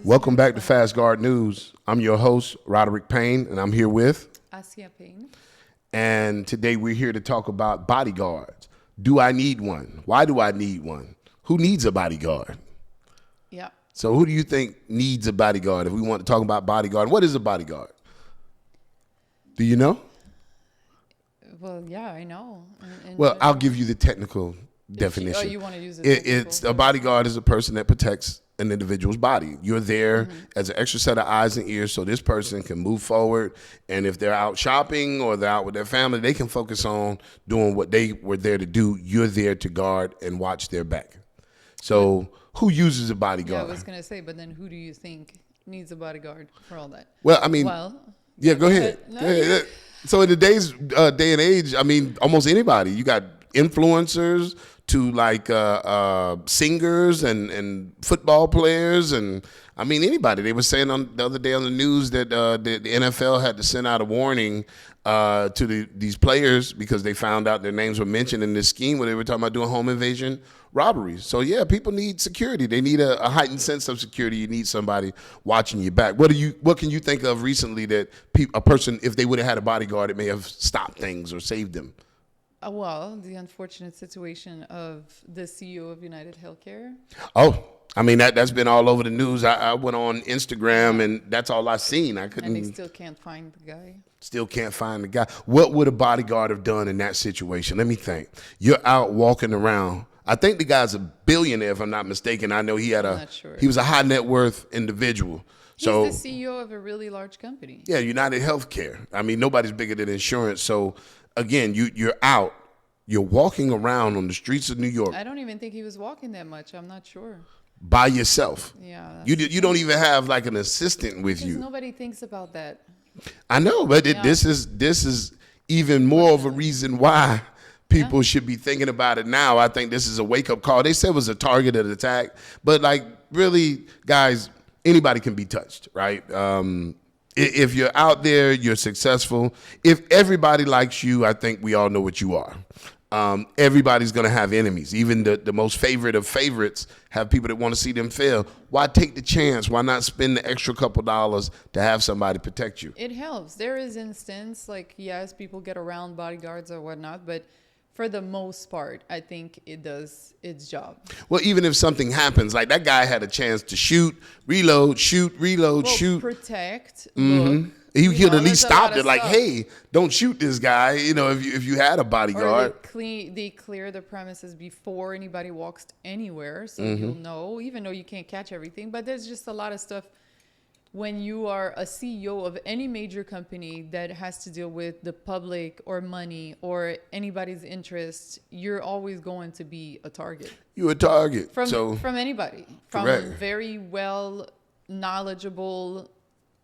Welcome back to Fast Guard News. I'm your host, Roderick Payne, and I'm here with Asia Payne. And today we're here to talk about bodyguards. Do I need one? Why do I need one? Who needs a bodyguard? Yeah. So who do you think needs a bodyguard? If we want to talk about bodyguard, what is a bodyguard? Do you know? Well, yeah, I know. Well, I'll give you the technical definition. You want to use It's a bodyguard is a person that protects an individual's body. You're there as an extra set of eyes and ears so this person can move forward. And if they're out shopping or they're out with their family, they can focus on doing what they were there to do. You're there to guard and watch their back. So who uses a bodyguard? Yeah, I was going to say, but then who do you think needs a bodyguard for all that? Well, I mean, yeah, go ahead. No, Go ahead. So in today's day and age, I mean, almost anybody. You got influencers to like singers and football players, and I mean anybody. They were saying on the other day on the news that the NFL had to send out a warning to these players because they found out their names were mentioned in this scheme where they were talking about doing home invasion robberies. So yeah, people need security. They need a heightened sense of security. You need somebody watching your back. What can you think of recently that a person, if they would have had a bodyguard, it may have stopped things or saved them? Well, the unfortunate situation of the CEO of United Healthcare. Oh, I mean, that's been all over the news. I went on Instagram, and that's all I seen. I couldn't. And they still can't find the guy. Still can't find the guy. What would a bodyguard have done in that situation? Let me think. You're out walking around. I think the guy's a billionaire, if I'm not mistaken. I know he was a high net worth individual. He's the CEO of a really large company. Yeah, United Healthcare. I mean, nobody's bigger than insurance. So again, you're out. You're walking around on the streets of New York. I don't even think he was walking that much. I'm not sure. By yourself. Yeah. You don't even have like an assistant with you. Nobody thinks about that. I know, but this is even more of a reason why people should be thinking about it now. I think this is a wake-up call. They said it was a targeted attack, but like really, guys, anybody can be touched, right? If you're out there, you're successful. If everybody likes you, I think we all know what you are. Everybody's going to have enemies. Even the most favorite of favorites have people that want to see them fail. Why take the chance? Why not spend the extra couple dollars to have somebody protect you? It helps. There is instance, like, yes, people get around bodyguards or whatnot, but for the most part, I think it does its job. Well, even if something happens, like that guy had a chance to shoot, reload, shoot. Protect, mm-hmm. Look. He could at least stopped it, like, hey, don't shoot this guy. You know, if you had a bodyguard. Or they clear the premises before anybody walks anywhere, so you'll know, even though you can't catch everything. But there's just a lot of stuff when you are a CEO of any major company that has to deal with the public or money or anybody's interest. You're always going to be a target. You're a target. From anybody. From correct. Very well knowledgeable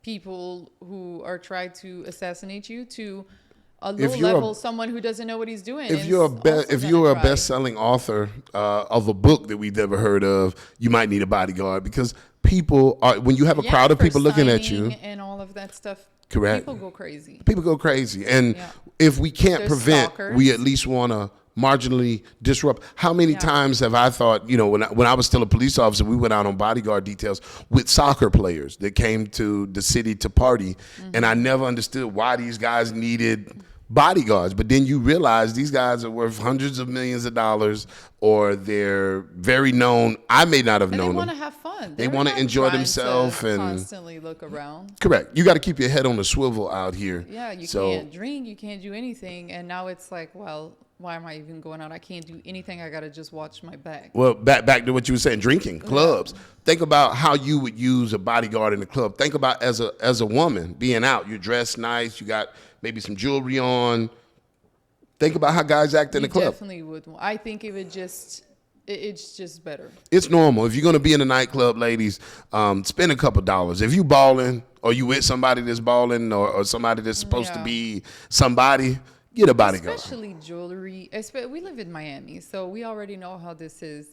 people who are trying to assassinate you to a low level, someone who doesn't know what he's doing. If you're a best-selling author of a book that we've never heard of, you might need a bodyguard because people are, when you have a crowd of people looking at you and all of that stuff. Correct. People go crazy. And if we can't prevent, stalkers. we at least want to marginally disrupt. How many times have I thought, when I was still a police officer, we went out on bodyguard details with soccer players that came to the city to party, and I never understood why these guys needed bodyguards. But then you realize these guys are worth hundreds of millions of dollars, or they're very known. I may not have known them. They want to have fun. They want to enjoy themselves and constantly look around. Correct. You got to keep your head on the swivel out here. Yeah, you can't drink, you can't do anything, and now it's like, well, why am I even going out? I can't do anything. I got to just watch my back. Well, back to what you were saying, drinking, clubs. Yeah. Think about how you would use a bodyguard in the club. Think about as a woman being out. You're dressed nice. You got maybe some jewelry on. Think about how guys act in the club. Definitely would. I think it would just... It's just better. It's normal. If you're going to be in a nightclub, ladies, spend a couple dollars. If you balling or you with somebody that's balling or somebody that's supposed to be somebody, get a bodyguard. Especially jewelry. We live in Miami, so we already know how this is.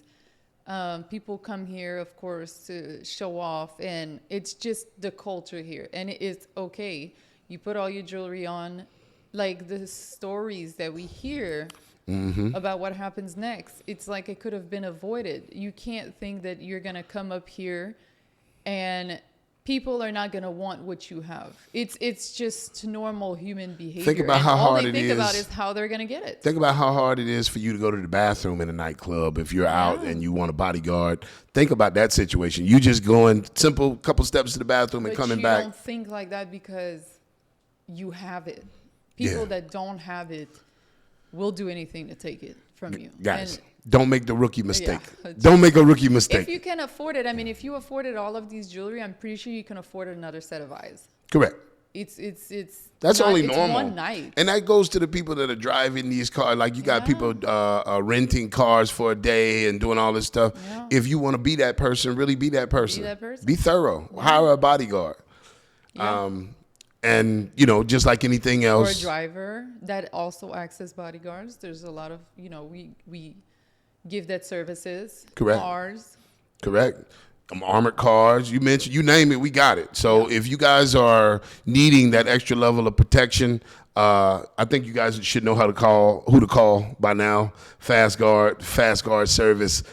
People come here, of course, to show off, and it's just the culture here. And it's okay. You put all your jewelry on. Like the stories that we hear about what happens next, it's like it could have been avoided. You can't think that you're going to come up here and people are not going to want what you have. It's just normal human behavior. Think about and how all hard they it think is. about is how they're going to get it. Think about how hard it is for you to go to the bathroom in a nightclub if you're out and you want a bodyguard. Think about that situation. You just going simple couple steps to the bathroom and coming back. But you don't think like that because you have it. People that don't have it will do anything to take it from you. Guys, don't make the rookie mistake. Yeah. Don't make a rookie mistake. If you can afford it, I mean, if you afforded all of these jewelry, I'm pretty sure you can afford another set of eyes. Correct. It's That's not, only it's normal. one night. And that goes to the people that are driving these cars. Like you got people renting cars for a day and doing all this stuff. Yeah. If you want to be that person, really be that person. Be that person. Be thorough. Hire a bodyguard. Yeah. And, just like anything Or else. a driver that also acts as bodyguards. There's a lot of, we give that services. Correct. Cars. Correct. Armored cars. You mentioned, you name it, we got it. So if you guys are needing that extra level of protection, I think you guys should know who to call by now. Fast Guard Service.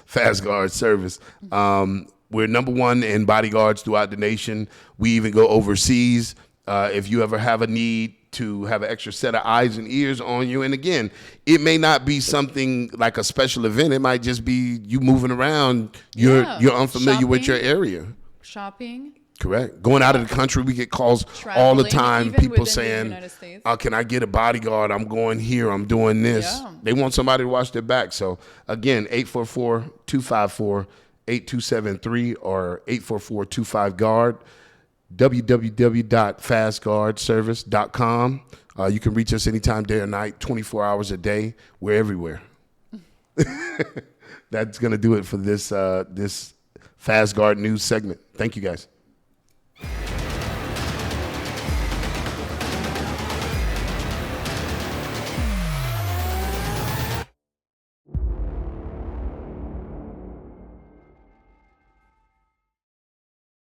We're number one in bodyguards throughout the nation. We even go overseas. If you ever have a need to have an extra set of eyes and ears on you. And again, it may not be something like a special event. It might just be you moving around. You're unfamiliar with your area. Shopping. Correct. Going out of the country, we get calls all the time. Even People within the saying, United States. can I get a bodyguard? I'm going here. I'm doing this. Yeah. They want somebody to watch their back. So again, 844-254-8273 or 844-25-GUARD. www.fastguardservice.com. You can reach us anytime, day or night, 24 hours a day. We're everywhere. That's going to do it for this Fast Guard news segment. Thank you, guys.